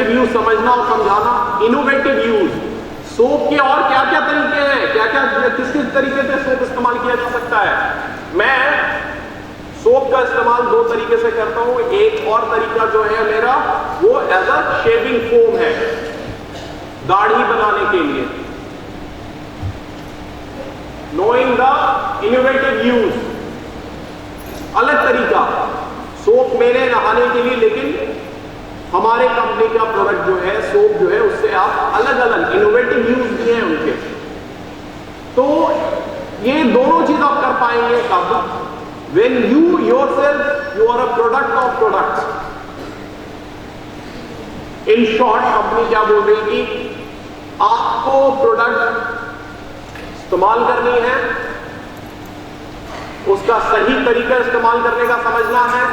Effective use समझना और समझाना। इनोवेटिव यूज, सोप के और क्या क्या तरीके हैं, क्या क्या किस किस तरीके से सोप इस्तेमाल किया जा सकता है। मैं सोप का इस्तेमाल दो तरीके से करता हूं। एक और तरीका जो है मेरा वो एज अ शेविंग फोम है, दाढ़ी बनाने के लिए। नोइंग द इनोवेटिव यूज, अलग तरीका सोप मेरे नहाने के लिए, लेकिन हमारे कंपनी का प्रोडक्ट जो है सोप जो है उससे आप अलग अलग इनोवेटिव यूज भी हैं उनके। तो ये दोनों चीज आप कर पाएंगे कब? When you yourself, you are a product of products. In short, company क्या बोल रही कि आपको प्रोडक्ट इस्तेमाल करनी है, उसका सही तरीका इस्तेमाल करने का समझना है,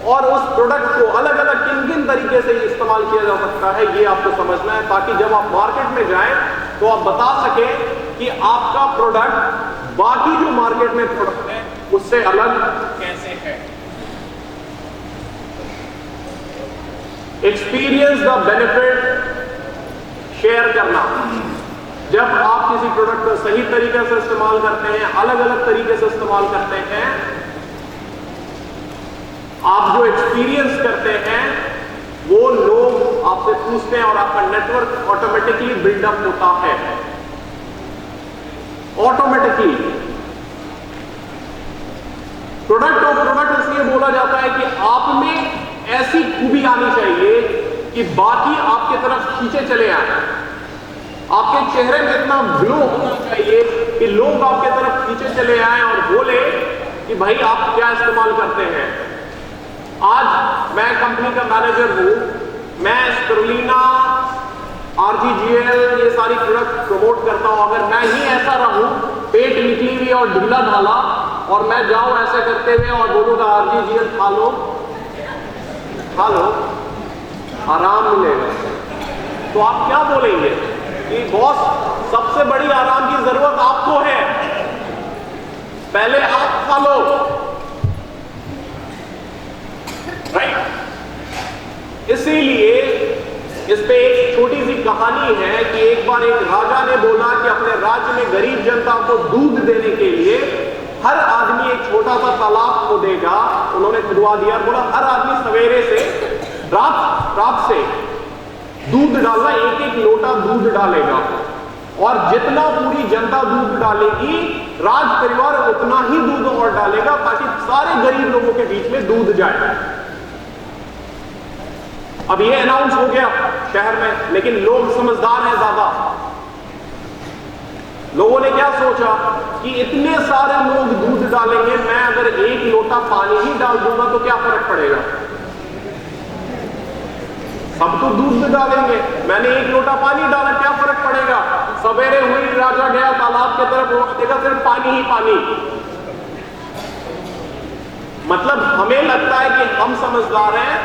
और उस प्रोडक्ट को अलग अलग किन किन तरीके से इस्तेमाल किया जा सकता है ये आपको समझना है, ताकि जब आप मार्केट में जाएं तो आप बता सकें कि आपका प्रोडक्ट बाकी जो मार्केट में प्रोडक्ट है उससे अलग कैसे है। एक्सपीरियंस द बेनिफिट, शेयर करना। जब आप किसी प्रोडक्ट को सही तरीके से इस्तेमाल करते हैं, अलग अलग तरीके से इस्तेमाल करते हैं, आप जो एक्सपीरियंस करते हैं वो लोग आपसे पूछते हैं और आपका नेटवर्क ऑटोमेटिकली बिल्डअप होता है। ऑटोमेटिकली प्रोडक्ट ऑफ प्रोडक्ट इसलिए बोला जाता है कि आप में ऐसी खूबी आनी चाहिए कि बाकी आपके तरफ खींचे चले आए। आपके चेहरे में इतना ग्लो होना चाहिए कि लोग आपके तरफ खींचे चले आए और बोले कि भाई आप क्या इस्तेमाल करते हैं। आज मैं कंपनी का मैनेजर हूं, मैं स्पिरुलिना, RGGL ये सारी प्रोडक्ट प्रमोट करता हूं। अगर मैं ही ऐसा रहूं, पेट निकली हुई और ढीला ढाला, और मैं जाऊं ऐसे करते हुए और बोलूंगा RGGL खा लो, आराम मिलेगा, तो आप क्या बोलेंगे कि बॉस सबसे बड़ी आराम की जरूरत आपको है, पहले आप खा लो, राइट। इसीलिए इस पे एक छोटी सी कहानी है कि एक बार एक राजा ने बोला कि अपने राज्य में गरीब जनता को दूध देने के लिए हर आदमी एक छोटा सा तालाब खोदेगा। उन्होंने खुदवा दिया, बोला हर आदमी सवेरे से रात से दूध डालना, एक एक लोटा दूध डालेगा, और जितना पूरी जनता दूध डालेगी राज परिवार उतना ही दूध और डालेगा, ताकि सारे गरीब लोगों के बीच में दूध जाए। अब ये अनाउंस हो गया शहर में, लेकिन लोग समझदार हैं ज्यादा। लोगों ने क्या सोचा कि इतने सारे लोग दूध डालेंगे, मैं अगर एक लोटा पानी ही डाल दूंगा तो क्या फर्क पड़ेगा, सब तो दूध डालेंगे, मैंने एक लोटा पानी डाला, क्या फर्क पड़ेगा। सवेरे हुई, राजा गया तालाब की तरफ, देखा सिर्फ पानी ही पानी। मतलब हमें लगता है कि हम समझदार हैं,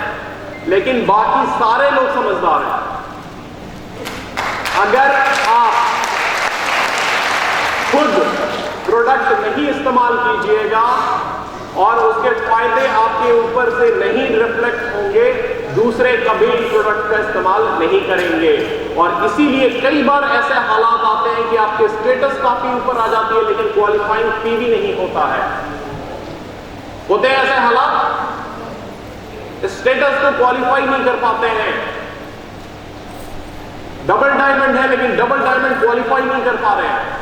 लेकिन बाकी सारे लोग समझदार हैं। अगर आप खुद प्रोडक्ट नहीं इस्तेमाल कीजिएगा और उसके फायदे आपके ऊपर से नहीं रिफ्लेक्ट होंगे, दूसरे कभी प्रोडक्ट का इस्तेमाल नहीं करेंगे। और इसीलिए कई बार ऐसे हालात आते हैं कि आपके स्टेटस काफी ऊपर आ जाती है, लेकिन क्वालिफाइंग फी भी नहीं होता है। होते हैं ऐसे हालात, स्टेटस को क्वालिफाई नहीं कर पाते हैं, डबल डायमंड है लेकिन डबल डायमंड क्वालिफाई नहीं कर पा रहे हैं।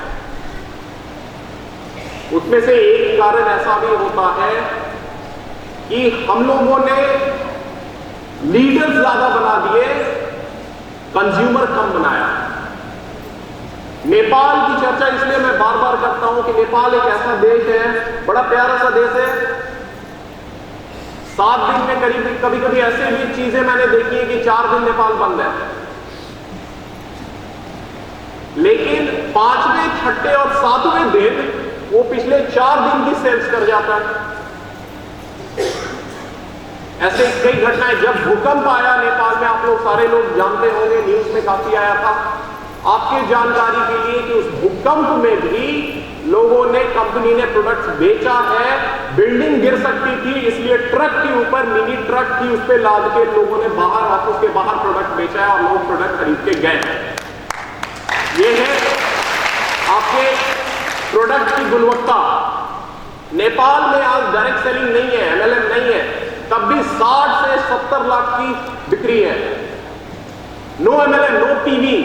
उसमें से एक कारण ऐसा भी होता है कि हम लोगों ने लीडर्स ज्यादा बना दिए, कंज्यूमर कम बनाया। नेपाल की चर्चा इसलिए मैं बार बार करता हूं कि नेपाल एक ऐसा देश है, बड़ा प्यारा सा देश है। 7 दिन में करीब कभी कभी ऐसे भी चीजें मैंने देखी है कि 4 दिन नेपाल बंद है, लेकिन 5वें, 6ठे और 7वें दिन वो पिछले 4 दिन की सेल्स कर जाता है। ऐसे कई घटनाएं, जब भूकंप आया नेपाल में, आप लोग सारे लोग जानते होंगे, न्यूज में काफी आया था। आपके जानकारी के लिए कि उस भूकंप में भी लोगों ने, कंपनी ने प्रोडक्ट्स बेचा है। बिल्डिंग गिर सकती थी, इसलिए ट्रक के ऊपर, मिनी ट्रक थी, उस पर लाद के लोगों ने बाहर, ऑफिस के बाहर प्रोडक्ट बचा है और लोग प्रोडक्ट खरीद के गए हैं। ये है आपके प्रोडक्ट की गुणवत्ता। नेपाल में आज डायरेक्ट सेलिंग नहीं है, एमएलएम नहीं है, तब भी 60 से 70 लाख की बिक्री है। No MLM, no PV,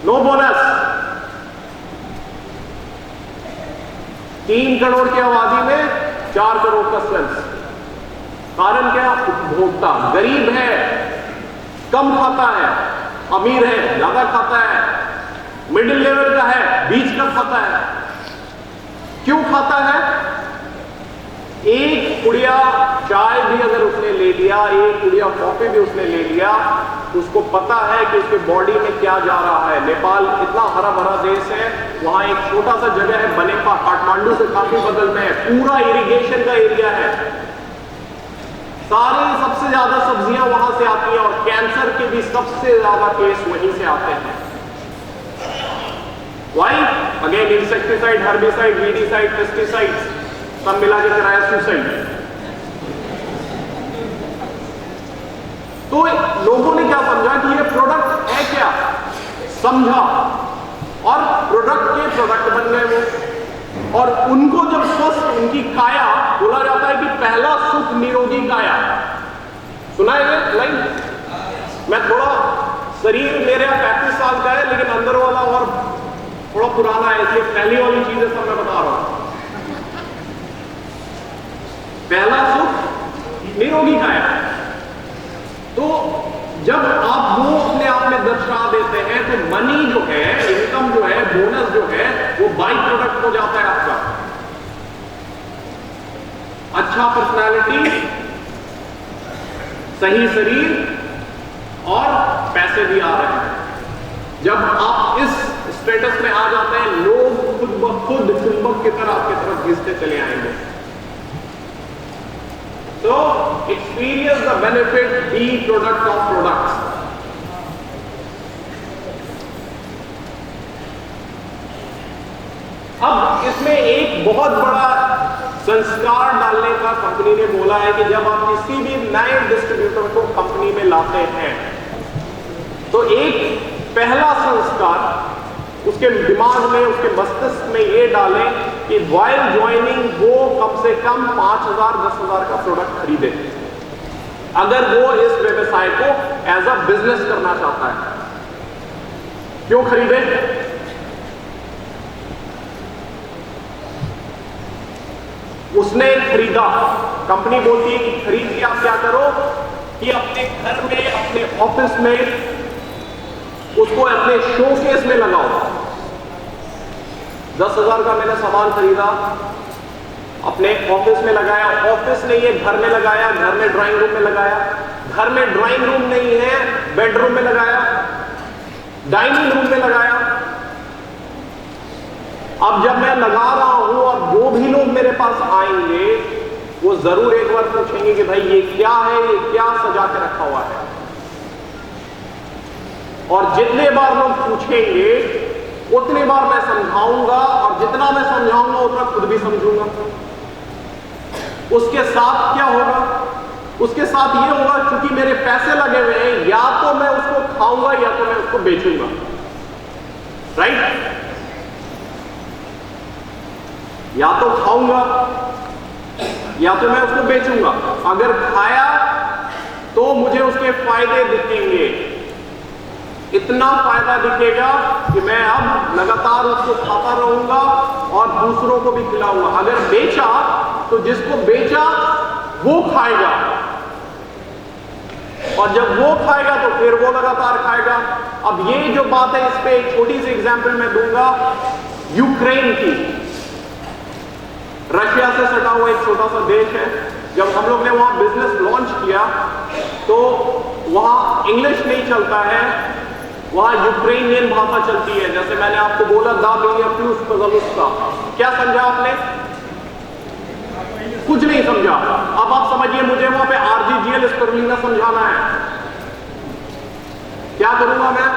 no bonus. 3 crore की आबादी में 4 करोड़ का सेल्स। कारण क्या? उपभोक्ता गरीब है, कम खाता है, अमीर है, ज्यादा खाता है, मिडिल लेवल का है, बीच का खाता है। क्यों खाता है? एक पुड़िया चाय भी अगर उसने ले लिया, एक पुड़िया कॉफी भी उसने ले लिया, उसको पता है कि उसके बॉडी में क्या जा रहा है। नेपाल इतना हरा भरा देश है, वहां एक छोटा सा जगह है बनेपा, काठमांडू से काफी बगल में है, पूरा इरिगेशन का एरिया है। सारी सबसे ज्यादा सब्जियां वहां से आती हैं और कैंसर के भी सबसे ज्यादा केस वहीं से आते हैं। Why? Again insecticide, herbicide, weedicide, pesticide सब मिला के कराया सुसाइड। तो लोगों ने क्या समझा कि ये प्रोडक्ट है क्या, समझा और प्रोडक्ट के प्रोडक्ट बन गए वो। और उनको जब स्वस्थ उनकी काया, बोला जाता है कि पहला सुख निरोगी काया। सुना है ये लाइन? मैं थोड़ा शरीर मेरा 35 साल का है लेकिन अंदर वाला और थोड़ा पुराना है, इसलिए पहली वाली चीजें सब मैं बता रहा हूं। पहला सुख निरोगी काया। तो जब आप वो अपने आप में दर्शा देते हैं तो मनी जो है, इनकम जो है, बोनस जो है, वो बाई प्रोडक्ट हो जाता है आपका। अच्छा पर्सनालिटी, सही शरीर और पैसे भी आ रहे हैं। जब आप इस स्टेटस में आ जाते हैं, लोग खुद ब खुद चुंबक की तरह आपकी तरफ घिसते चले आएंगे। So, experience the benefit, be product of products. अब इसमें एक बहुत बड़ा संस्कार डालने का कंपनी ने बोला है कि जब आप किसी भी नए डिस्ट्रीब्यूटर को कंपनी में लाते हैं तो एक पहला संस्कार उसके दिमाग में, उसके मस्तिष्क में ये डालें कि वाइल ज्वाइनिंग वो कम से कम 5,000 10,000 का प्रोडक्ट खरीदे अगर वो इस व्यवसाय को एज अ बिजनेस करना चाहता है। क्यों खरीदे? उसने खरीदा, कंपनी बोलती है कि खरीद के आप क्या करो कि अपने घर में, अपने ऑफिस में उसको अपने शोकेस में लगाओ। 10,000 का मैंने सामान खरीदा, अपने ऑफिस में लगाया, ऑफिस नहीं है घर में लगाया, घर में ड्राइंग रूम में लगाया, घर में ड्राइंग रूम नहीं है बेडरूम में लगाया, डाइनिंग रूम में लगाया। अब जब मैं लगा रहा हूं, अब जो भी लोग मेरे पास आएंगे वो जरूर एक बार पूछेंगे कि भाई ये क्या है, ये क्या सजा के रखा हुआ है। और जितने बार लोग पूछेंगे उतनी बार मैं समझाऊंगा और जितना मैं समझाऊंगा उतना खुद भी समझूंगा। उसके साथ क्या होगा? उसके साथ ये होगा, क्योंकि मेरे पैसे लगे हुए हैं, या तो मैं उसको खाऊंगा या तो मैं उसको बेचूंगा। राइट? या तो खाऊंगा या तो मैं उसको बेचूंगा। अगर खाया तो मुझे उसके फायदे दिखेंगे, इतना फायदा दिखेगा कि मैं अब लगातार उसको खाता रहूंगा और दूसरों को भी खिलाऊंगा। अगर बेचा तो जिसको बेचा वो खाएगा, और जब वो खाएगा तो फिर वो लगातार खाएगा। अब ये जो बात है, इस पे एक छोटी सी एग्जांपल मैं दूंगा यूक्रेन की। रशिया से सटा हुआ एक छोटा सा देश है। जब हम लोग ने वहां बिजनेस लॉन्च किया तो वहां इंग्लिश नहीं चलता है, वहां यूक्रेनियन भाषा चलती है। जैसे मैंने आपको बोला का, क्या समझा आपने? कुछ नहीं समझा। अब आप समझिए, मुझे वहां पे आरजीजीएल स्टर्लिना समझाना है, क्या करूंगा मैं?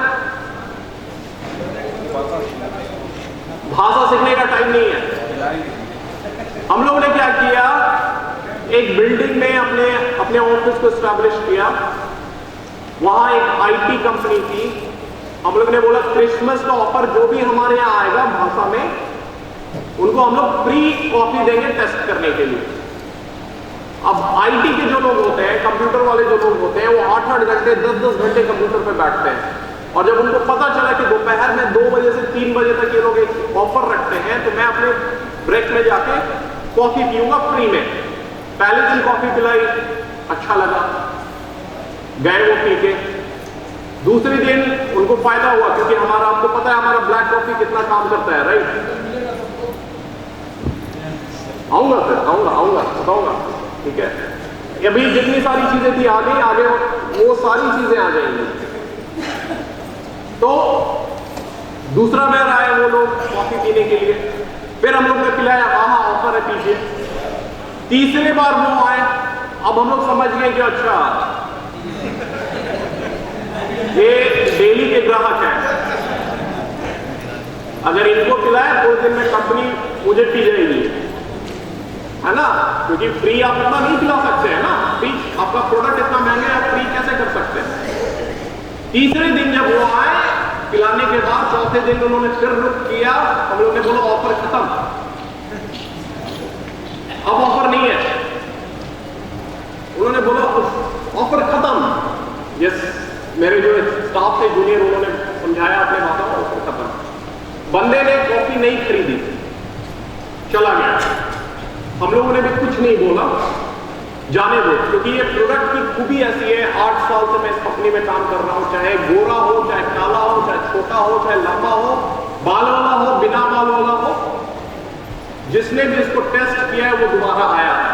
भाषा सीखने का टाइम नहीं है। हम लोगों ने क्या किया, एक बिल्डिंग में अपने ऑफिस को एस्टैब्लिश किया वहां एक आईटी कंपनी थी, हम लोग ने बोला क्रिसमस का ऑफर जो भी हमारे यहाँ आएगा भाषा में, उनको हम लोग फ्री कॉफी देंगे टेस्ट करने के लिए। अब आईटी के जो लोग होते हैं, कंप्यूटर वाले जो लोग होते हैं, वो 8-8 घंटे 10-10 घंटे कंप्यूटर पे बैठते हैं, और जब उनको पता चला कि दोपहर में 2 बजे से 3 बजे तक ये लोग एक ऑफर रखते हैं, तो मैं अपने ब्रेक में जाके कॉफी पीऊंगा फ्री में। पहले दिन कॉफी पिलाई, अच्छा लगा, गए वो पी के। दूसरे दिन उनको फायदा हुआ, क्योंकि हमारा, आपको पता है हमारा ब्लैक कॉफी कितना काम करता है, राइट? आऊंगा सर, आऊंगा बताऊंगा, ठीक है। अभी जितनी सारी चीजें थी आगे वो सारी चीजें आ जाएंगी। तो दूसरा बार आए वो लोग कॉफी पीने के लिए, फिर हम लोग ने पिलाया, हाँ ऑफर है पीजिए। तीसरे बार वो आए, अब हम लोग समझ गए कि अच्छा ये डेली के ग्राहक हैं, अगर इनको पिलाया थोड़े दिन में कंपनी मुझे पी जाएगी, है ना? क्योंकि फ्री आप इतना नहीं पिला सकते हैं ना, फ्री आपका प्रोडक्ट इतना महंगा है, आप फ्री कैसे कर सकते हैं? तीसरे दिन जब वो आए पिलाने के बाद, चौथे दिन उन्होंने फिर रुक किया, हम लोग ने बोला ऑफर खत्म, अब ऑफर नहीं है। उन्होंने बोला ऑफर खत्म। यस, मेरे जो स्टाफ थे जूनियर, उन्होंने समझाया अपने भाषा में, ऑफर खत्म। बंदे ने कॉफी नहीं खरीदी, चला गया। हम लोगों ने भी कुछ नहीं बोला, जाने दो, क्योंकि ये प्रोडक्ट की खूबी ऐसी है। 8 साल से मैं इस कंपनी में काम कर रहा हूं, चाहे गोरा हो, चाहे काला हो, चाहे छोटा हो, चाहे लंबा हो, बाल वाला हो, बिना बाल वाला हो, जिसने भी इसको टेस्ट किया है वो दोबारा आया है।